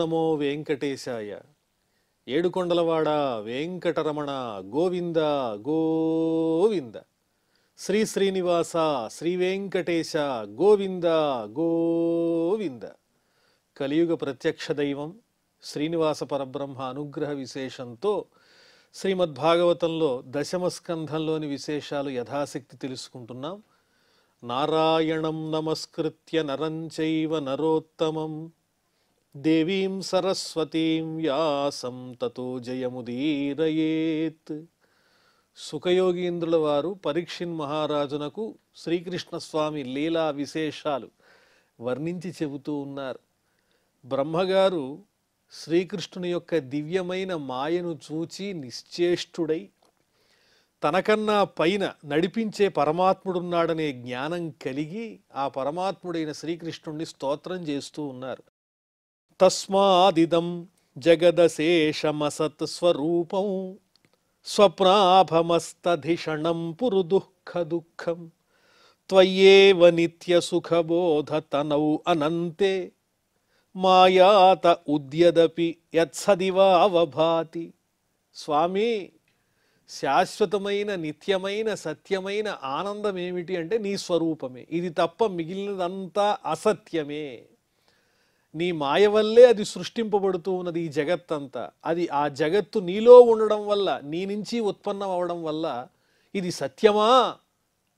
నమో వెంకటేశాయ. ఏడుకొండలవాడ వెంకటరమణ గోవింద గోవింద. శ్రీ శ్రీనివాస శ్రీ వెంకటేశ గోవింద గోవింద. కలియుగ ప్రత్యక్ష దైవం శ్రీనివాస పరబ్రహ్మ అనుగ్రహ విశేషంతో శ్రీమద్భాగవతంలో దశమ స్కంధంలోని విశేషాలు యథాశక్తి తెలుసుకుంటున్నాం. నారాయణం నమస్కృత్య నరం చైవ నరోత్తమం దేవీం సరస్వతీం వ్యాసం తతో జయముదీరయేత్. సుఖయోగీంద్రుల వారు పరీక్షిన్ మహారాజునకు శ్రీకృష్ణస్వామి లీలా విశేషాలు వర్ణించి చెబుతూ ఉన్నారు. బ్రహ్మగారు శ్రీకృష్ణుని యొక్క దివ్యమైన మాయను చూచి నిశ్చేష్టుడై తనకన్నా పైన నడిపించే పరమాత్ముడున్నాడనే జ్ఞానం కలిగి ఆ పరమాత్ముడైన శ్రీకృష్ణుణ్ణి స్తోత్రం చేస్తూ ఉన్నారు. తస్మాదిదం జగదశేషమసత్ స్వరూపం స్వప్నాభమస్తధిషణం పురు దుఃఖ దుఃఖం త్వయ్యేవ నిత్య సుఖబోధతనౌ అనంతే మాయాత ఉద్యదపి యత్సదివావభాతి. స్వామి, శాశ్వతమైన నిత్యమైన సత్యమైన ఆనందం ఏమిటి అంటే నీ స్వరూపమే. ఇది తప్ప మిగిలినదంతా అసత్యమే. నీ మాయ వల్లే అది సృష్టింపబడుతూ ఉన్నది. ఈ జగత్తంతా అది ఆ జగత్తు నీలో ఉండడం వల్ల, నీ నుంచి ఉత్పన్నం అవడం వల్ల ఇది సత్యమా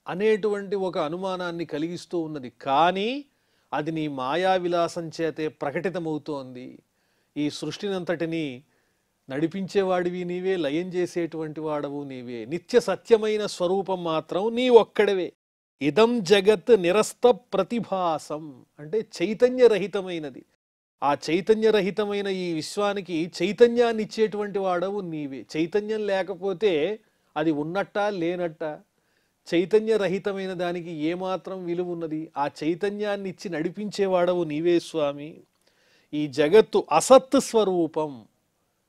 అనేటువంటి ఒక అనుమానాన్ని కలిగిస్తూ ఉన్నది. కానీ అది నీ మాయా విలాసం చేతే ప్రకటితమవుతోంది. ఈ సృష్టినంతటినీ నడిపించేవాడివి నీవే, లయం చేసేటువంటి వాడవు నీవే. నిత్య సత్యమైన స్వరూపం మాత్రం నీ ఒక్కడవే. ఇదం జగత్ నిరస్త ప్రతిభాసం అంటే చైతన్యరహితమైనది. ఆ చైతన్యరహితమైన ఈ విశ్వానికి చైతన్యాన్ని ఇచ్చేటువంటి వాడవు నీవే. చైతన్యం లేకపోతే అది ఉన్నట్టా లేనట్టా? చైతన్యరహితమైన దానికి ఏమాత్రం విలువ ఉన్నది? ఆ చైతన్యాన్ని ఇచ్చి నడిపించేవాడవు నీవే స్వామి. ఈ జగత్తు అసత్ స్వరూపం,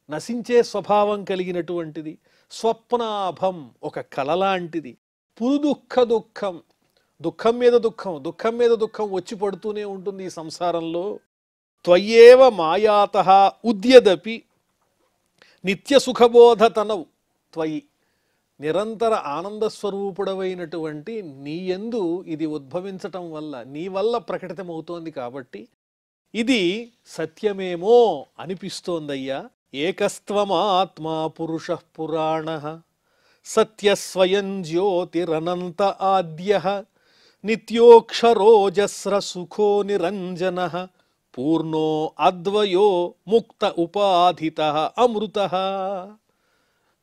నశించే స్వభావం కలిగినటువంటిది. స్వప్నాభం ఒక కల లాంటిది. పురు దుఃఖ దుఃఖం, దుఃఖం మీద దుఃఖం, దుఃఖం మీద దుఃఖం వచ్చి పడుతూనే ఉంటుంది ఈ సంసారంలో. త్వయ్యేవ మాయాతః ఉద్యదపి నిత్య సుఖబోధతనవు త్వయి, నిరంతర ఆనంద స్వరూపుడవైనటువంటి నీ యందు ఇది ఉద్భవించటం వల్ల, నీ వల్ల ప్రకటితమవుతోంది కాబట్టి ఇది సత్యమేమో అనిపిస్తోందయ్యా. ఏకస్త్వమాత్మా పురుషః పురాణః సత్యస్వయం జ్యోతిరనంత ఆద్యః నిత్యోక్షరోజస్ర సుఖో నిరంజనః పూర్ణో అద్వయో ముక్త ఉపాధితః అమృతః.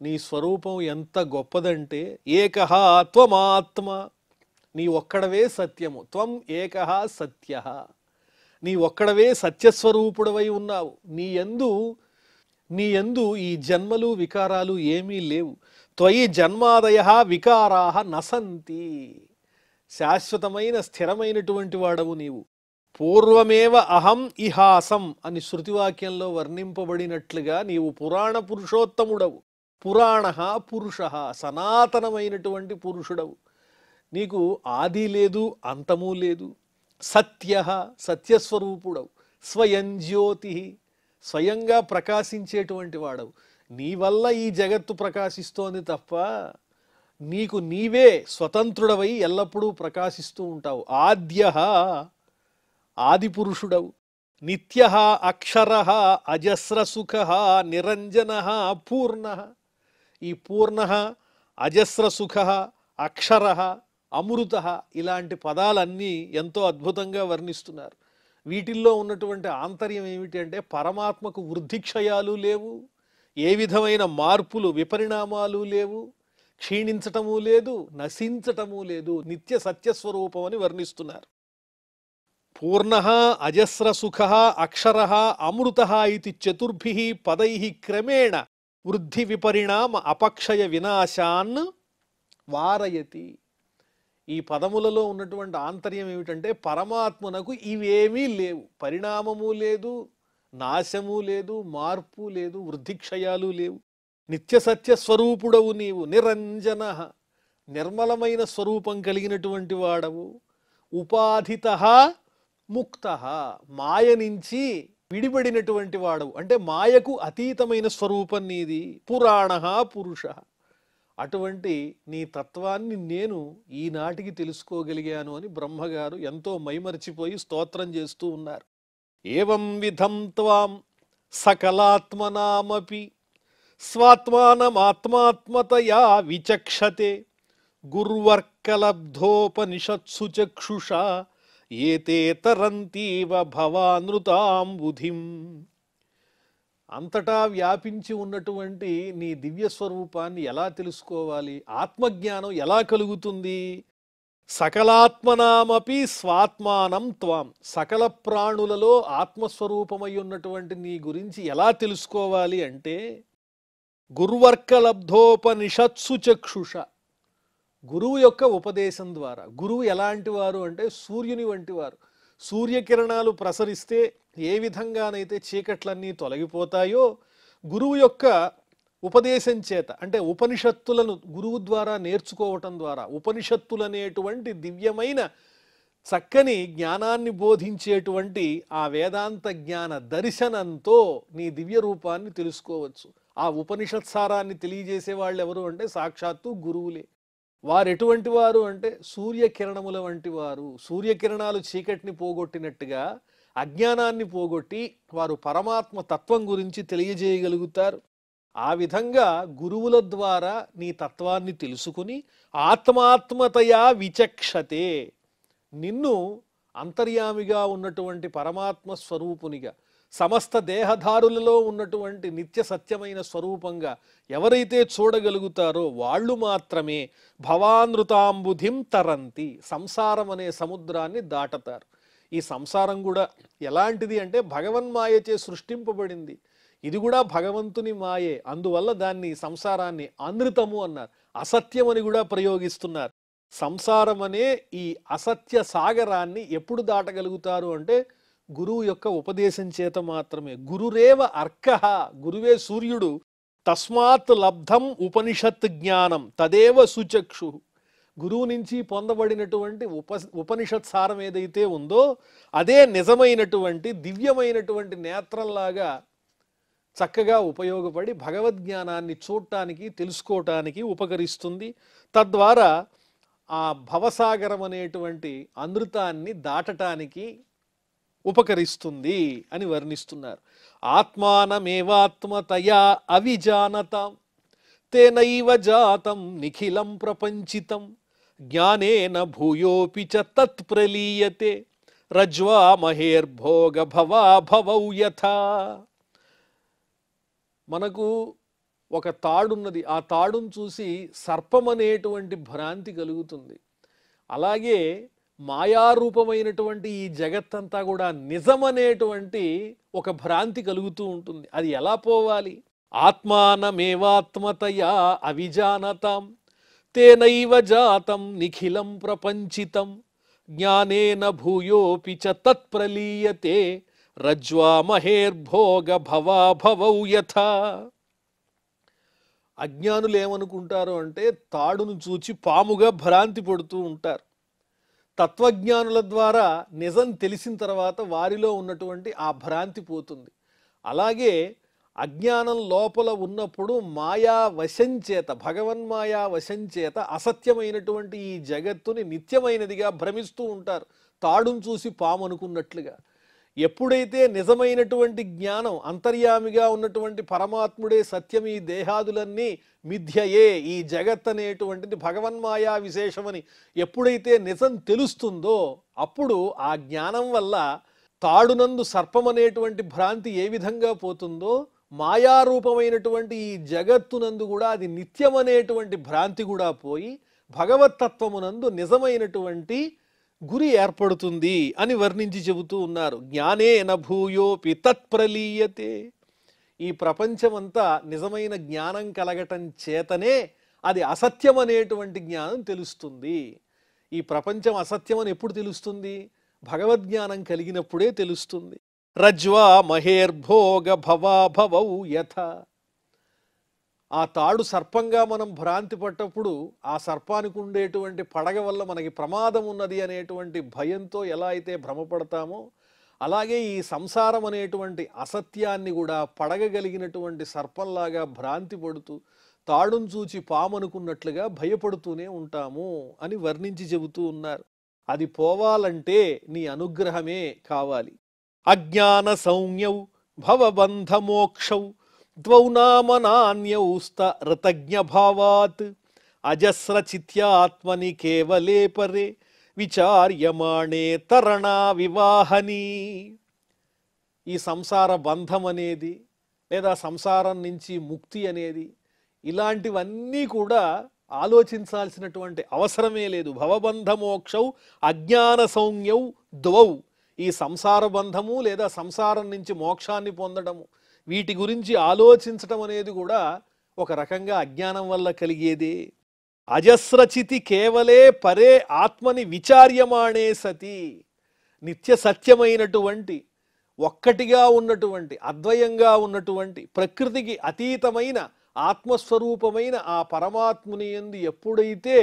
నీ స్వరూపం ఎంత గొప్పదంటే, ఏకః త్వమాత్మ, నీ ఒక్కడవే సత్యము. త్వం ఏకః సత్యః, నీ ఒక్కడవే సత్యస్వరూపుడవై ఉన్నావు. నీ యందు ఈ జన్మలు వికారాలు ఏమీ లేవు. త్వయి జన్మాదయః వికారాః నసంతి, శాశ్వతమైన స్థిరమైనటువంటి వాడవు నీవు. పూర్వమేవ అహం ఇహాసం అని శృతివాక్యంలో వర్ణింపబడినట్లుగా నీవు పురాణ పురుషోత్తముడవు. పురాణ పురుష, సనాతనమైనటువంటి పురుషుడవు. నీకు ఆది లేదు, అంతము లేదు. సత్య, సత్యస్వరూపుడవు. స్వయం జ్యోతి, స్వయంగా ప్రకాశించేటువంటి వాడవు. నీ వల్ల ఈ జగత్తు ప్రకాశిస్తోంది తప్ప నీకు నీవే స్వతంత్రుడవై ఎల్లప్పుడూ ప్రకాశిస్తూ ఉంటావు. ఆద్య, ఆది పురుషుడవు. నిత్య అక్షర అజస్ర సుఖ నిరంజన పూర్ణ. ఈ పూర్ణ, అజస్ర సుఖ, అక్షర, అమృత ఇలాంటి పదాలన్నీ ఎంతో అద్భుతంగా వర్ణిస్తున్నారు. వీటిల్లో ఉన్నటువంటి ఆంతర్యం ఏమిటి అంటే, పరమాత్మకు వృద్ధిక్షయాలు లేవు, ఏ విధమైన మార్పులు విపరిణామాలు లేవు, క్షీణించటము లేదు, నశించటము లేదు. నిత్య సత్యస్వరూపం అని వర్ణిస్తున్నారు. పూర్ణ అజస్ర సుఖ అక్షర అమృత ఇది చతుర్భి పదై క్రమేణ వృద్ధి విపరిణామ అపక్షయ వినాశాన్ వారయతి. ఈ పదములలో ఉన్నటువంటి ఆంతర్యం ఏమిటంటే, పరమాత్మనకు ఇవేమీ లేవు. పరిణామము లేదు, నాశము లేదు, మార్పు లేదు, వృద్ధిక్షయాలు లేవు. నిత్య సత్య స్వరూపుడవు నీవు. నిరంజన, నిర్మలమైన స్వరూపం కలిగినటువంటి వాడవు. ఉపాధిత ముక్త, మాయ నుంచి విడిపడినటువంటి వాడవు, అంటే మాయకు అతీతమైన స్వరూపం నీది. పురాణ పురుష, అటువంటి నీ తత్వాన్ని నేను ఈనాటికి తెలుసుకోగలిగాను అని బ్రహ్మగారు ఎంతో మైమరిచిపోయి స్తోత్రం చేస్తూ ఉన్నారు. ఏవం విధం త్వాం సకలాత్మనామపి స్వాత్మానమాత్మాత్మతయా విచక్షతే గుర్వర్కలబ్ధోపనిషత్సు చక్షుషా ఏతే తరంతీవ భవానృతాంబుధిం. అంతటా వ్యాపించి ఉన్నటువంటి నీ దివ్య స్వరూపాన్ని ఎలా తెలుసుకోవాలి? ఆత్మజ్ఞానం ఎలా కలుగుతుంది? సకలాత్మనామపి స్వాత్మానం త్వాం, సకల ప్రాణులలో ఆత్మస్వరూపమై ఉన్నటువంటి నీ గురించి ఎలా తెలుసుకోవాలి అంటే గుర్వర్కలబ్ధోపనిషత్సు చక్షుష, గురువు యొక్క ఉపదేశం ద్వారా. గురువు ఎలాంటి వారు అంటే సూర్యుని వంటి వారు. సూర్యకిరణాలు ప్రసరిస్తే ఏ విధంగానైతే చీకట్లన్నీ తొలగిపోతాయో, గురువు యొక్క ఉపదేశం చేత, అంటే ఉపనిషత్తులను గురువు ద్వారా నేర్చుకోవటం ద్వారా, ఉపనిషత్తులనేటువంటి దివ్యమైన చక్కని జ్ఞానాన్ని బోధించేటువంటి ఆ వేదాంత జ్ఞాన దర్శనంతో నీ దివ్య రూపాన్ని తెలుసుకోవచ్చు. ఆ ఉపనిషత్ సారాన్ని తెలియజేసే వాళ్ళు ఎవరు అంటే సాక్షాత్తు గురువులే. వారు ఎటువంటి వారు అంటే సూర్యకిరణముల వంటి వారు. సూర్యకిరణాలు చీకటిని పోగొట్టినట్టుగా అజ్ఞానాన్ని పోగొట్టి వారు పరమాత్మ తత్వం గురించి తెలియజేయగలుగుతారు. ఆ విధంగా గురువుల ద్వారా నీ తత్వాన్ని తెలుసుకుని ఆత్మాత్మతయా విచక్షతే, నిన్ను అంతర్యామిగా ఉన్నటువంటి పరమాత్మ స్వరూపునిగా, సమస్త దేహధారులలో ఉన్నటువంటి నిత్య సత్యమైన స్వరూపంగా ఎవరైతే చూడగలుగుతారో వాళ్ళు మాత్రమే భవానృతాంబుధిం తరంతి, సంసారం అనే సముద్రాన్ని దాటతారు. ఈ సంసారం కూడా ఎలాంటిది అంటే భగవన్మాయచే సృష్టింపబడింది. ఇది కూడా భగవంతుని మాయే. అందువల్ల దాన్ని, సంసారాన్ని అనృతము అన్నారు. అసత్యం అని కూడా ప్రయోగిస్తున్నారు. సంసారం అనే ఈ అసత్య సాగరాన్ని ఎప్పుడు దాటగలుగుతారు అంటే గురువు యొక్క ఉపదేశం చేత మాత్రమే. గురురేవ అర్కః, గురువే సూర్యుడు. తస్మాత్ లబ్ధం ఉపనిషత్ జ్ఞానం తదేవ సుచక్షు, గురువు నుంచి పొందబడినటువంటి ఉపనిషత్ సారం ఏదైతే ఉందో అదే నిజమైనటువంటి దివ్యమైనటువంటి నేత్రంలాగా చక్కగా ఉపయోగపడి భగవద్జ్ఞానాన్ని చూడటానికి, తెలుసుకోవటానికి ఉపకరిస్తుంది. తద్వారా ఆ భవసాగరం అనేటువంటి అనృతాన్ని దాటటానికి ఉపకరిస్తుంది అని వర్ణిస్తున్నారు. ఆత్మానమేవాత్మతయా అవిజానతాం తేనైవ జాతం నిఖిలం ప్రపంచితం జ్ఞానేన భూయోపి చ తత్ ప్రలీయతే రజ్వా మహేర్భోగ భవా భవౌ యథా. మనకు ఒక తాడున్నది, ఆ తాడును చూసి సర్పం అనేటువంటి భ్రాంతి కలుగుతుంది. అలాగే మాయారూపమైనటువంటి ఈ జగత్తంతా కూడా నిజమనేటువంటి ఒక భ్రాంతి కలుగుతూ ఉంటుంది. అది ఎలా పోవాలి? ఆత్మానమేవాత్మతయా అవిజానతాం తేనైవ జాతం నిఖిలం ప్రపంచితం జ్ఞానేన భూయోపి చ తత్ ప్రలీయతే రజ్వా మహేర్భోగ భవా భవౌ యథా. అజ్ఞానులు ఏమనుకుంటారు అంటే తాడును చూచి పాముగా భ్రాంతి పడుతూ ఉంటారు. తత్వజ్ఞానుల ద్వారా నిజం తెలిసిన తర్వాత వారిలో ఉన్నటువంటి ఆ భ్రాంతి పోతుంది. అలాగే అజ్ఞానం లోపల ఉన్నప్పుడు మాయా వశంచేత, భగవన్మాయా వశంచేత అసత్యమైనటువంటి ఈ జగత్తుని నిత్యమైనదిగా భ్రమిస్తూ ఉంటారు, తాడును చూసి పాము అనుకున్నట్లుగా. ఎప్పుడైతే నిజమైనటువంటి జ్ఞానం, అంతర్యామిగా ఉన్నటువంటి పరమాత్ముడే సత్యం, ఈ దేహాదులన్నీ మిథ్యయే, ఈ జగత్ అనేటువంటిది భగవన్మాయా విశేషమని ఎప్పుడైతే నిజం తెలుస్తుందో అప్పుడు ఆ జ్ఞానం వల్ల తాడునందు సర్పం అనేటువంటి భ్రాంతి ఏ విధంగా పోతుందో మాయారూపమైనటువంటి ఈ జగత్తునందు కూడా అది నిత్యమనేటువంటి భ్రాంతి కూడా పోయి భగవత్తత్వమునందు నిజమైనటువంటి గురి ఏర్పడుతుంది అని వర్ణించి చెబుతూ ఉన్నారు. జ్ఞానేన భూయోపి తత్ప్రలీయతే. ఈ ప్రపంచమంతా నిజమైన జ్ఞానం కలగటం చేతనే అది అసత్యం అనేటువంటి జ్ఞానం తెలుస్తుంది. ఈ ప్రపంచం అసత్యం అని ఎప్పుడు తెలుస్తుంది? భగవద్జ్ఞానం కలిగినప్పుడే తెలుస్తుంది. రజ్వా మహేర్భోగ భవా భవౌ యథ. ఆ తాడు సర్పంగా మనం భ్రాంతి పట్టప్పుడు ఆ సర్పానికి ఉండేటువంటి పడగ వల్ల మనకి ప్రమాదం ఉన్నది అనేటువంటి భయంతో ఎలా అయితే భ్రమపడతామో అలాగే ఈ సంసారం అనేటువంటి అసత్యాన్ని కూడా పడగగలిగినటువంటి సర్పంలాగా భ్రాంతి పడుతూ తాడును చూచి పామనుకున్నట్లుగా భయపడుతూనే ఉంటాము అని వర్ణించి చెబుతూ ఉన్నారు. అది పోవాలంటే నీ అనుగ్రహమే కావాలి. అజ్ఞాన సౌమ్యౌ భవబంధమోక్షౌ ద్వౌ నామనాన్యౌస్త ఋతజ్ఞ భావాత్ అజస్ర చిత్యాత్మని కేవలే పరే విచార్యమాణే తరణా వివాహని. ఈ సంసార బంధం అనేది లేదా సంసారం నుంచి ముక్తి అనేది ఇలాంటివన్నీ కూడా ఆలోచించాల్సినటువంటి అవసరమే లేదు. భవబంధమోక్షౌ అజ్ఞాన సౌమ్యౌ ద్వౌ. ఈ సంసార బంధము లేదా సంసారం నుంచి మోక్షాన్ని పొందడము, వీటి గురించి ఆలోచించటం అనేది కూడా ఒక రకంగా అజ్ఞానం వల్ల కలిగేదే. అజస్రచితి కేవలే పరే ఆత్మని విచార్యమాణే సతి. నిత్య సత్యమైనటువంటి ఒక్కటిగా ఉన్నటువంటి అద్వయంగా ఉన్నటువంటి ప్రకృతికి అతీతమైన ఆత్మస్వరూపమైన ఆ పరమాత్ముని యందు ఎప్పుడైతే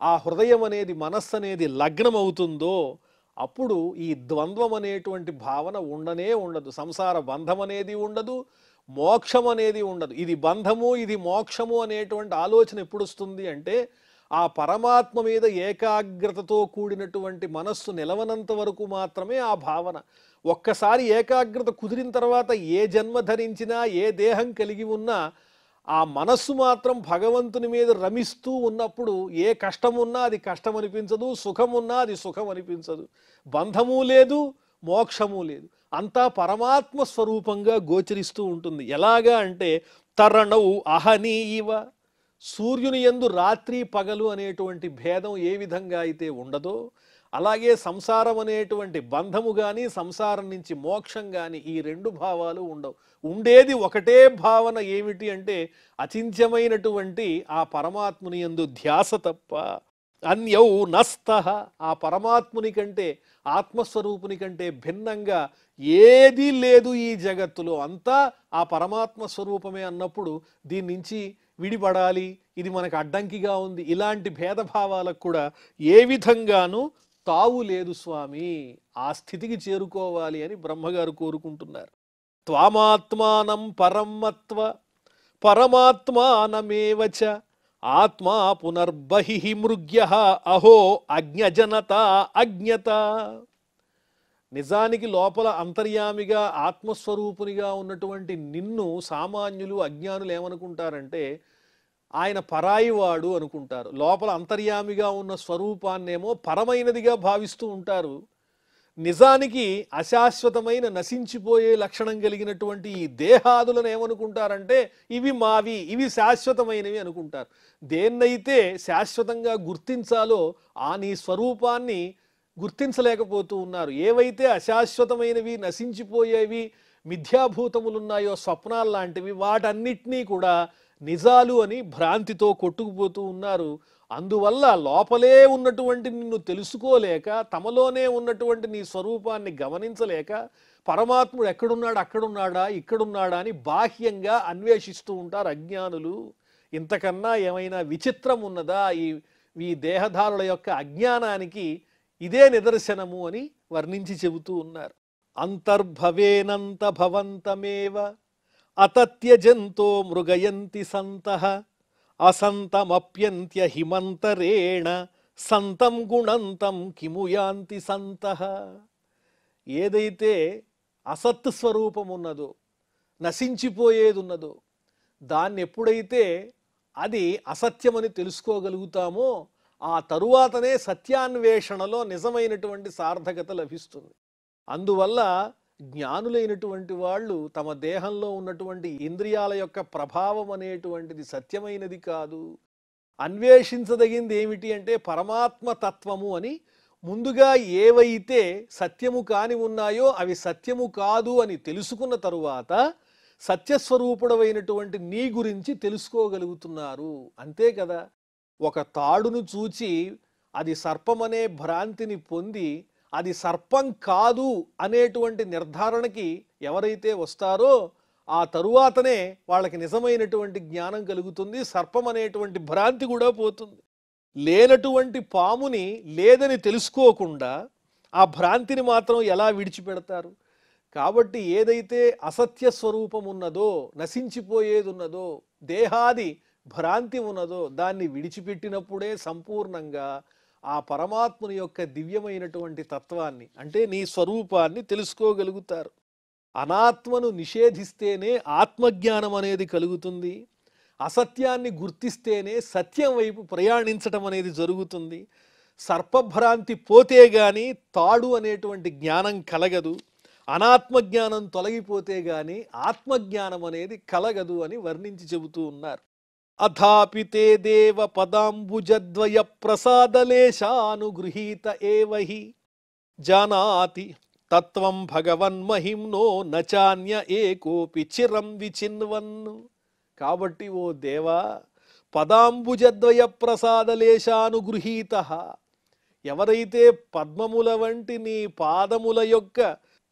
ఆ హృదయం అనేది మనస్సు అనేది లగ్నమవుతుందో అప్పుడు ఈ ద్వంద్వం అనేటువంటి భావన ఉండనే ఉండదు. సంసార బంధం అనేది ఉండదు, మోక్షం అనేది ఉండదు. ఇది బంధము ఇది మోక్షము అనేటువంటి ఆలోచన ఎప్పుడు వస్తుంది అంటే ఆ పరమాత్మ మీద ఏకాగ్రతతో కూడినటువంటి మనస్సు నిలవనంత వరకు మాత్రమే ఆ భావన. ఒక్కసారి ఏకాగ్రత కుదిరిన తర్వాత ఏ జన్మ ధరించినా ఏ దేహం కలిగి ఉన్నా ఆ మనస్సు మాత్రం భగవంతుని మీద రమిస్తూ ఉన్నప్పుడు ఏ కష్టం ఉన్నా అది కష్టం అనిపించదు, సుఖం ఉన్నా అది సుఖం అనిపించదు. బంధము లేదు, మోక్షము లేదు, అంతా పరమాత్మ స్వరూపంగా గోచరిస్తూ ఉంటుంది. ఎలాగా అంటే తరణౌ అహనీవ. సూర్యుని యందు రాత్రి పగలు అనేటువంటి భేదం ఏ విధంగా అయితే ఉండదో అలాగే సంసారం అనేటువంటి బంధము కానీ సంసారం నుంచి మోక్షం కానీ ఈ రెండు భావాలు ఉండవు. ఉండేది ఒకటే భావన. ఏమిటి అంటే అచింత్యమైనటువంటి ఆ పరమాత్ముని యందు ధ్యాస తప్ప. అన్యౌ నస్తః. ఆ పరమాత్ముని కంటే ఆత్మస్వరూపుని కంటే భిన్నంగా ఏదీ లేదు ఈ జగత్తులో, అంతా ఆ పరమాత్మ స్వరూపమే అన్నప్పుడు దీని నుంచి విడిపడాలి, ఇది మనకు అడ్డంకిగా ఉంది, ఇలాంటి భేదభావాలకు కూడా ఏ విధంగానూ తావు లేదు స్వామి. ఆ స్థితికి చేరుకోవాలి అని బ్రహ్మగారు కోరుకుంటున్నారు. త్వామాత్మానం పరమత్వ పరమాత్మానమేవచ ఆత్మా పునర్బహి మృగ్య అహో అజ్ఞజనత అజ్ఞత. నిజానికి లోపల అంతర్యామిగా ఆత్మస్వరూపునిగా ఉన్నటువంటి నిన్ను సామాన్యులు అజ్ఞానులు ఏమనుకుంటారంటే ఆయన పరాయివాడు అనుకుంటారు. లోపల అంతర్యామిగా ఉన్న స్వరూపాన్నేమో పరమైనదిగా భావిస్తూ ఉంటారు. నిజానికి అశాశ్వతమైన నశించిపోయే లక్షణం కలిగినటువంటి ఈ దేహాదులను ఏమనుకుంటారంటే ఇవి మావి, ఇవి శాశ్వతమైనవి అనుకుంటారు. దేన్నైతే శాశ్వతంగా గుర్తించాలో ఆ నీ స్వరూపాన్ని గుర్తించలేకపోతూ ఉన్నారు. ఏవైతే అశాశ్వతమైనవి నశించిపోయేవి మిథ్యాభూతములున్నాయో స్వప్నాలు లాంటివి వాటన్నిటినీ కూడా నిజాలు అని భ్రాంతితో కొట్టుకుపోతూ ఉన్నారు. అందువల్ల లోపలే ఉన్నటువంటి నిన్ను తెలుసుకోలేక తమలోనే ఉన్నటువంటి నీ స్వరూపాన్ని గమనించలేక పరమాత్ముడు ఎక్కడున్నాడు, అక్కడున్నాడా, ఇక్కడున్నాడా అని బాహ్యంగా అన్వేషిస్తూ ఉంటారు అజ్ఞానులు. ఇంతకన్నా ఏమైనా విచిత్రం ఉన్నదా? ఈ దేహధారుల యొక్క అజ్ఞానానికి ఇదే నిదర్శనము అని వర్ణించి చెబుతూ ఉన్నారు. అంతర్భవేనంత భవంతమేవ అతత్యజంతో మృగయంతి సంతః అసంతమప్యంత్య హిమంతరేణ సంతం గుణంతం కిము యాంతి సంతః. ఏదైతే అసత్ స్వరూపం ఉన్నదో, నశించిపోయేది ఉన్నదో, దాన్ని ఎప్పుడైతే అది అసత్యమని తెలుసుకోగలుగుతామో ఆ తరువాతనే సత్యాన్వేషణలో నిజమైనటువంటి సార్థకత లభిస్తుంది. అందువల్ల జ్ఞానులైనటువంటి వాళ్ళు తమ దేహంలో ఉన్నటువంటి ఇంద్రియాల యొక్క ప్రభావం అనేటువంటిది సత్యమైనది కాదు, అన్వేషించదగింది ఏమిటి అంటే పరమాత్మ తత్వము అని ముందుగా ఏవైతే సత్యము కాని ఉన్నాయో అవి సత్యము కాదు అని తెలుసుకున్న తరువాత సత్యస్వరూపుడమైనటువంటి నీ గురించి తెలుసుకోగలుగుతున్నారు. అంతే కదా. ఒక తాడును చూచి అది సర్పమనే భ్రాంతిని పొంది అది సర్పం కాదు అనేటువంటి నిర్ధారణకి ఎవరైతే వస్తారో ఆ తరువాతనే వాళ్ళకి నిజమైనటువంటి జ్ఞానం కలుగుతుంది, సర్పం అనేటువంటి భ్రాంతి కూడా పోతుంది. లేనటువంటి పాముని లేదని తెలుసుకోకుండా ఆ భ్రాంతిని మాత్రం ఎలా విడిచిపెడతారు? కాబట్టి ఏదైతే అసత్య స్వరూపం ఉన్నదో, నశించిపోయేది ఉన్నదో, దేహాది భ్రాంతి ఉన్నదో దాన్ని విడిచిపెట్టినప్పుడే సంపూర్ణంగా ఆ పరమాత్ముని యొక్క దివ్యమైనటువంటి తత్వాన్ని అంటే నీ స్వరూపాన్ని తెలుసుకోగలుగుతారు. అనాత్మను నిషేధిస్తేనే ఆత్మజ్ఞానం అనేది కలుగుతుంది. అసత్యాన్ని గుర్తిస్తేనే సత్యం వైపు ప్రయాణించటం అనేది జరుగుతుంది. సర్పభ్రాంతి పోతే గాని తాడు అనేటువంటి జ్ఞానం కలగదు. అనాత్మజ్ఞానం తొలగిపోతే గాని ఆత్మజ్ఞానం అనేది కలగదు అని వర్ణించి చెబుతూ ఉన్నారు. అథాపితే దేవ పదాంబుజద్వయ ప్రసాదలేశానుగృహీత ఏవహి జానాతి తత్వం భగవన్మహిమ్నో నచాన్య ఏకోపి చిరం విచిన్వన్ను. కాబట్టి ఓ దేవా, పదాంబుజద్వయ ప్రసాదలేశానుగృహీత, ఎవరైతే పద్మముల వంటి నీ పాదముల యొక్క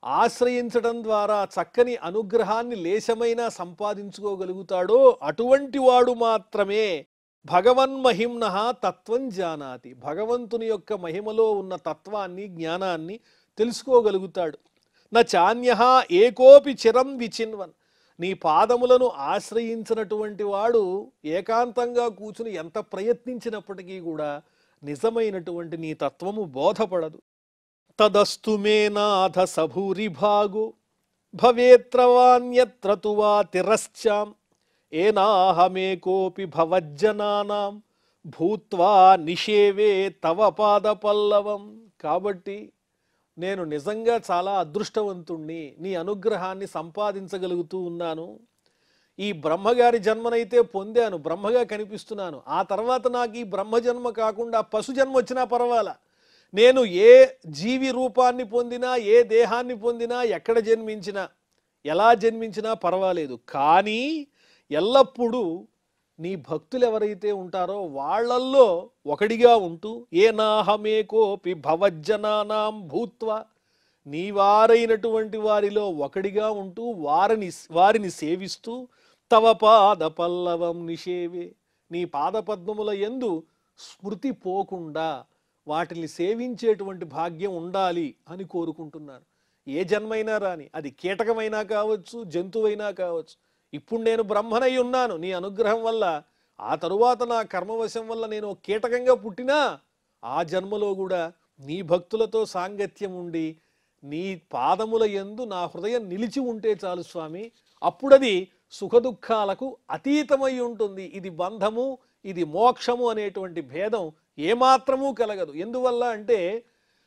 ఆశ్రయించడం ద్వారా చక్కని అనుగ్రహాన్ని లేశమైనా సంపాదించుకోగలుగుతాడో అటువంటి వాడు మాత్రమే భగవన్మహిమ్న తత్వం జానాతి, భగవంతుని యొక్క మహిమలో ఉన్న తత్వాన్ని జ్ఞానాన్ని తెలుసుకోగలుగుతాడు. చాన్య ఏకోపి చిరం విచిన్వన్, నీ పాదములను ఆశ్రయించినటువంటి వాడు ఏకాంతంగా కూర్చుని ఎంత ప్రయత్నించినప్పటికీ కూడా నిజమైనటువంటి నీ తత్వము బోధపడదు. తదస్తు మే నాథ సభూరిభాగో భవేత్రవాన్యత్ర తు వా తిరశ్చాం ఏనాహమేకోపి భవజ్జనానాం భూత్వా నిషేవే తవ పాదపల్లవం. కాబట్టి నేను నిజంగా చాలా అదృష్టవంతుణ్ణి, నీ అనుగ్రహాన్ని సంపాదించగలుగుతూ ఉన్నాను. ఈ బ్రహ్మగారి జన్మనైతే పొందాను, బ్రహ్మగా కనిపిస్తున్నాను. ఆ తర్వాత నాకు ఈ బ్రహ్మజన్మ కాకుండా పశు జన్మ వచ్చినా పర్వాలా, నేను ఏ జీవి రూపాన్ని పొందినా, ఏ దేహాన్ని పొందినా, ఎక్కడ జన్మించినా, ఎలా జన్మించినా పర్వాలేదు. కానీ ఎల్లప్పుడూ నీ భక్తులు ఎవరైతే ఉంటారో వాళ్ళల్లో ఒకడిగా ఉంటూ ఏనాహమేకోపి భవజ్జనానాం భూత్వా, నీవారైనటువంటి వారిలో ఒకడిగా ఉంటూ వారిని సేవిస్తూ తవ పాద పల్లవం నిషేవే, నీ పాదపద్మముల యందు స్మృతి పోకుండా వాటిని సేవించేటువంటి భాగ్యం ఉండాలి అని కోరుకుంటున్నాను. ఏ జన్మైనా రాని, అది కీటకమైనా కావచ్చు, జంతువైనా కావచ్చు. ఇప్పుడు నేను బ్రహ్మనై ఉన్నాను నీ అనుగ్రహం వల్ల. ఆ తరువాత నా కర్మవశం వల్ల నేను కీటకంగా పుట్టినా ఆ జన్మలో కూడా నీ భక్తులతో సాంగత్యం ఉండి నీ పాదముల యందు నా హృదయం నిలిచి ఉంటే చాలు స్వామి. అప్పుడది సుఖదుఖాలకు అతీతమై ఉంటుంది. ఇది బంధము, ఇది మోక్షము అనేటువంటి భేదం ఏమాత్రమూ కలగదు. ఎందువల్ల అంటే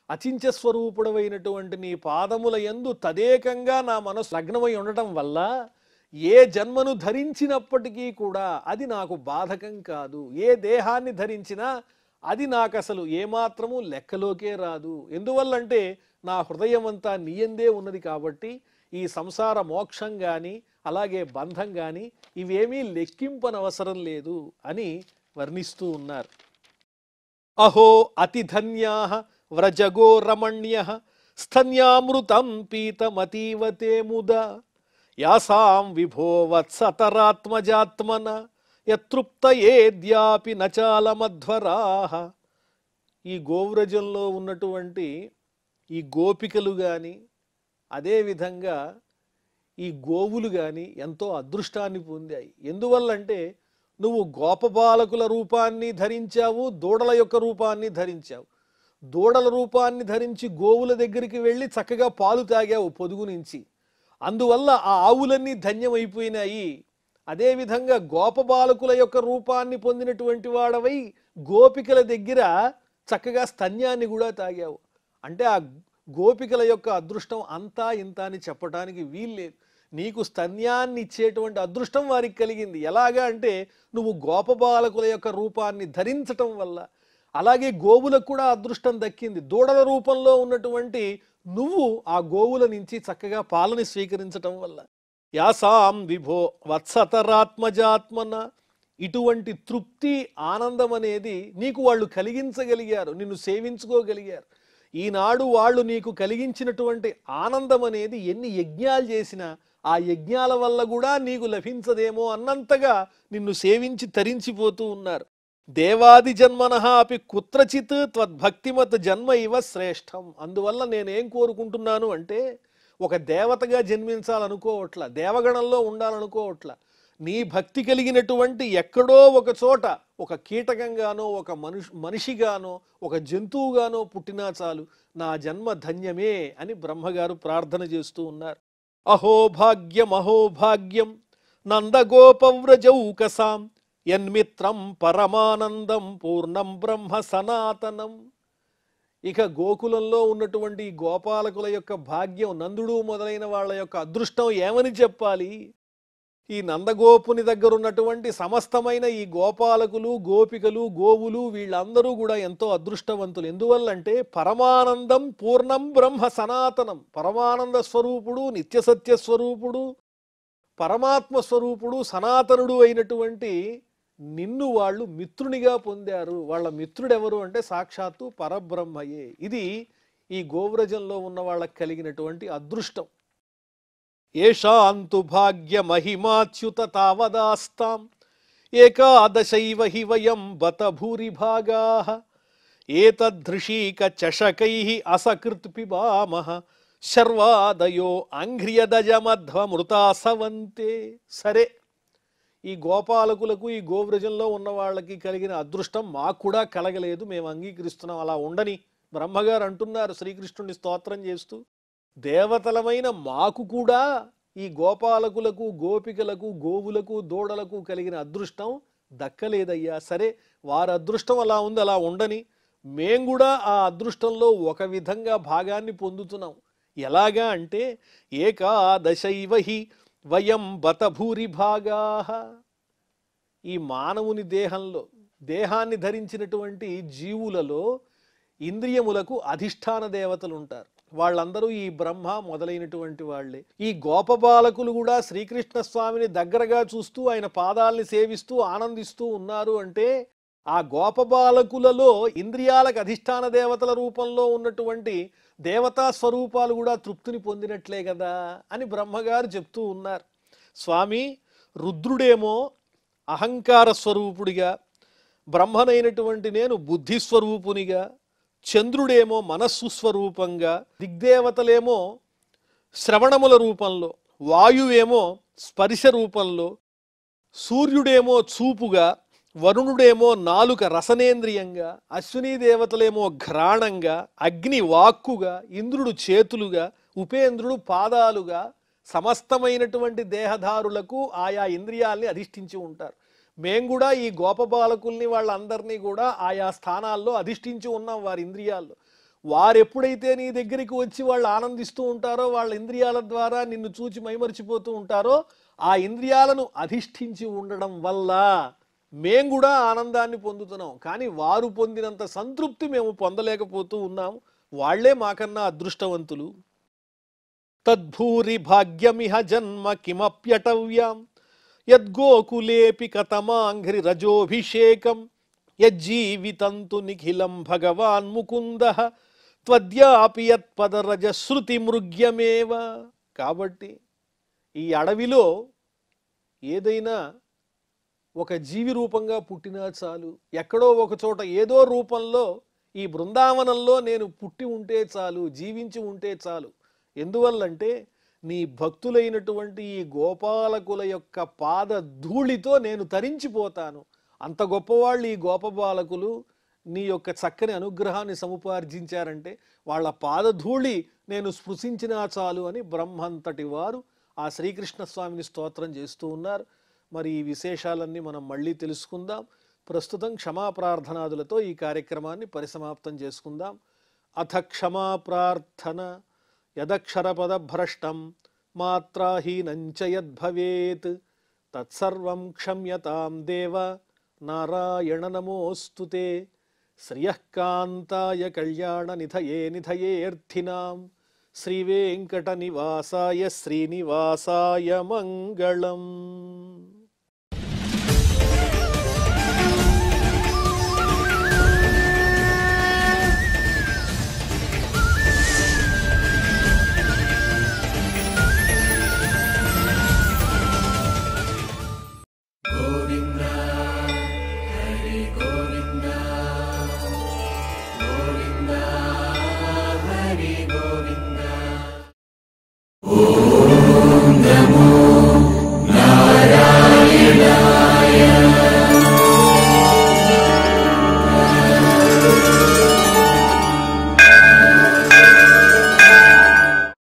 అచింత్య స్వరూపుడమైనటువంటి నీ పాదముల యందు తదేకంగా నా మనసు లగ్నమై ఉండటం వల్ల ఏ జన్మను ధరించినప్పటికీ కూడా అది నాకు బాధకం కాదు. ఏ దేహాన్ని ధరించినా అది నాకు అసలు ఏమాత్రము లెక్కలోకే రాదు. ఎందువల్లంటే నా హృదయం అంతా నీయందే ఉన్నది. కాబట్టి ఈ సంసార మోక్షం కానీ అలాగే బంధం కానీ ఇవేమీ లెక్కింపనవసరం లేదు అని వర్ణిస్తూ ఉన్నారు. అహో అతిధన్యా వ్రజగో రమణ్య స్థన్యామృతం పీతమతీవతే ముదా యాసాం విభో వత్సతరాత్మజాత్మన యతృప్తయేద్యాపి నచాలమధ్వరాః. ఈ గోవ్రజంలో ఉన్నటువంటి ఈ గోపికలు కానీ అదేవిధంగా ఈ గోవులు కానీ ఎంతో అదృష్టాన్ని పొందాయి. ఎందువల్లంటే నువ్వు గోపబాలకుల రూపాన్ని ధరించావు, దూడల యొక్క రూపాన్ని ధరించావు. దూడల రూపాన్ని ధరించి గోవుల దగ్గరికి వెళ్ళి చక్కగా పాలు తాగావు పొదుగు నుంచి. అందువల్ల ఆ ఆవులన్నీ ధన్యమైపోయినాయి. అదేవిధంగా గోపబాలకుల యొక్క రూపాన్ని పొందినటువంటి వాడవై గోపికల దగ్గర చక్కగా స్తన్యాన్ని కూడా తాగావు. అంటే ఆ గోపికల యొక్క అదృష్టం అంతా ఇంత అని చెప్పడానికి వీల్లేదు. నీకు స్తన్యాన్ని ఇచ్చేటువంటి అదృష్టం వారికి కలిగింది. ఎలాగా అంటే నువ్వు గోపబాలకుల యొక్క రూపాన్ని ధరించటం వల్ల. అలాగే గోవులకు కూడా అదృష్టం దక్కింది. దూడల రూపంలో ఉన్నటువంటి నువ్వు ఆ గోవుల నుంచి చక్కగా పాలని స్వీకరించటం వల్ల. యాసాం విభో వత్సతరాత్మజాత్మన, ఇటువంటి తృప్తి ఆనందం అనేది నీకు వాళ్ళు కలిగించగలిగారు, నిన్ను సేవించుకోగలిగారు. ఈనాడు వాళ్ళు నీకు కలిగించినటువంటి ఆనందం అనేది ఎన్ని యజ్ఞాలు చేసినా ఆ యజ్ఞాల వల్ల కూడా నీకు లభించదేమో అన్నంతగా నిన్ను సేవించి తరించిపోతూ ఉన్నారు. దేవాది జన్మనః అపి కుత్రచిత్ త్వద్భక్తిమత్ జన్మ ఇవ శ్రేష్టం. అందువల్ల నేనేం కోరుకుంటున్నాను అంటే, ఒక దేవతగా జన్మించాలనుకోవట్ల, దేవగణంలో ఉండాలనుకోవట్ల, నీ భక్తి కలిగినటువంటి ఎక్కడో ఒక చోట ఒక కీటకంగానో, ఒక మనిషిగానో, ఒక జంతువుగానో పుట్టినా చాలు, నా జన్మ ధన్యమే అని బ్రహ్మగారు ప్రార్థన చేస్తూ ఉన్నారు. అహోభాగ్యం అహోభాగ్యం నందగోపవ్రజౌకసాం యన్మిత్రం పరమానందం పూర్ణం బ్రహ్మ సనాతనం. ఇక గోకులంలో ఉన్నటువంటి గోపాలకుల యొక్క భాగ్యం, నందుడు మొదలైన వాళ్ళ యొక్క అదృష్టం ఏమని చెప్పాలి? ఈ నందగోపుని దగ్గర ఉన్నటువంటి సమస్తమైన ఈ గోపాలకులు, గోపికలు, గోవులు వీళ్ళందరూ కూడా ఎంతో అదృష్టవంతులు. ఎందువల్లంటే పరమానందం పూర్ణం బ్రహ్మ సనాతనం. పరమానంద స్వరూపుడు, నిత్యసత్య స్వరూపుడు, పరమాత్మ స్వరూపుడు, సనాతనుడు అయినటువంటి నిన్ను వాళ్ళు మిత్రునిగా పొందారు. వాళ్ళ మిత్రుడెవరు అంటే సాక్షాత్తు పరబ్రహ్మయే. ఇది ఈ గోవ్రజంలో ఉన్న వాళ్ళకి కలిగినటువంటి అదృష్టం. ఏషాంతు భాగ్య మహిమాచ్యుత తావదాస్తాం ఏకాదశైవ హి వయం బత భూరిభాగాః ఏతదృషీక చషకైః అసకృత్ పిబామః శర్వాదయో అంఘ్రియదజమధ్వమృతాసవంతే. సరే, ఈ గోపాలకులకు, ఈ గోవ్రజంలో ఉన్న వాళ్ళకి కలిగిన అదృష్టం మాకు కూడా కలగలేదు, మేము అంగీకరిస్తున్నాం, అలా ఉండని బ్రహ్మగారు అంటున్నారు శ్రీకృష్ణుని స్తోత్రం చేస్తూ. దేవతలమైన మాకు కూడా ఈ గోపాలకులకు, గోపికలకు, గోవులకు, దూడలకు కలిగిన అదృష్టం దక్కలేదయ్యా. సరే, వారి అదృష్టం అలా ఉంది, అలా ఉండని, మేం కూడా ఆ అదృష్టంలో ఒక విధంగా భాగాన్ని పొందుతున్నాం. ఎలాగా అంటే ఏకాదశైవ హి వయం బత భూరిభాగాః. ఈ మానవుని దేహంలో, దేహాన్ని ధరించినటువంటి జీవులలో ఇంద్రియములకు అధిష్టాన దేవతలు ఉంటారు. వాళ్ళందరూ ఈ బ్రహ్మ మొదలైనటువంటి వాళ్ళే. ఈ గోపబాలకులు కూడా శ్రీకృష్ణ స్వామిని దగ్గరగా చూస్తూ ఆయన పాదాలని సేవిస్తూ ఆనందిస్తూ ఉన్నారు అంటే, ఆ గోపబాలకులలో ఇంద్రియాలకు అధిష్టాన దేవతల రూపంలో ఉన్నటువంటి దేవతా స్వరూపాలు కూడా తృప్తిని పొందినట్లే కదా అని బ్రహ్మగారు చెప్తూ ఉన్నారు. స్వామి, రుద్రుడేమో అహంకార స్వరూపుడిగా, బ్రహ్మనైనటువంటి నేను బుద్ధిస్వరూపునిగా, చంద్రుడేమో మనస్సు స్వరూపంగా, దిగ్దేవతలేమో శ్రవణముల రూపంలో, వాయువేమో స్పర్శ రూపంలో, సూర్యుడేమో చూపుగా, వరుణుడేమో నాలుక రసనేంద్రియంగా, అశ్వినీ దేవతలేమో ఘ్రాణంగా, అగ్ని వాక్కుగా, ఇంద్రుడు చేతులుగా, ఉపేంద్రుడు పాదాలుగా, సమస్తమైనటువంటి దేహధారులకు ఆయా ఇంద్రియాల్ని అధిష్ఠించి ఉంటారు. మేము కూడా ఈ గోపబాలకుల్ని వాళ్ళందరినీ కూడా ఆయా స్థానాల్లో అధిష్ఠించి ఉన్నాం వారి ఇంద్రియాల్లో. వారెప్పుడైతే నీ దగ్గరికి వచ్చి వాళ్ళు ఆనందిస్తూ ఉంటారో, వాళ్ళ ఇంద్రియాల ద్వారా నిన్ను చూచి మైమరిచిపోతూ ఉంటారో, ఆ ఇంద్రియాలను అధిష్ఠించి ఉండడం వల్ల మేము కూడా ఆనందాన్ని పొందుతున్నాం. కానీ వారు పొందినంత సంతృప్తి మేము పొందలేకపోతూ ఉన్నాం. వాళ్లే మాకన్నా అదృష్టవంతులు. తద్భూరి భాగ్యమిహ జన్మ కిమప్యటవ్యాం యద్గోకులేపి కతమాంఘ్రి రజోభిషేకం యజ్జీవితంతు నిఖిలం భగవాన్ ముకుందః త్వద్యాపి యత్పదరజశ్రుతి మృగ్యమేవ. కాబట్టి ఈ అడవిలో ఏదైనా ఒక జీవి రూపంగా పుట్టినా చాలు, ఎక్కడో ఒక చోట ఏదో రూపంలో ఈ బృందావనంలో నేను పుట్టి ఉంటే చాలు, జీవించి ఉంటే చాలు. ఎందువల్లంటే నీ భక్తులైనటువంటి ఈ గోపాలకుల యొక్క పాద ధూళితో నేను తరించిపోతాను. అంత గొప్పవాళ్ళు ఈ గోపబాలకులు. నీ యొక్క చక్కని అనుగ్రహాన్ని సముపార్జించారంటే వాళ్ళ పాదధూళి నేను స్పృశించినా చాలు అని బ్రహ్మంతటి వారు ఆ శ్రీకృష్ణ స్వామిని స్తోత్రం చేస్తూ ఉన్నారు. మరి ఈ విశేషాలన్నీ మనం మళ్ళీ తెలుసుకుందాం. ప్రస్తుతం క్షమాప్రార్థనాదులతో ఈ కార్యక్రమాన్ని పరిసమాప్తం చేసుకుందాం. అథ క్షమాప్రార్థన. యదక్షరపదభ్రష్టం మాత్రాహీనంచ యద్భవేత్ తత్సర్వం క్షమ్యతాం దేవ నారాయణ నమోస్తుతే. శ్రియఃకాంతాయ కళ్యాణ నిధయే నిధయేర్థినాం శ్రీవేంకటనివాసాయ శ్రీనివాసాయ మంగళం. Govinda, Hari Govinda. నమో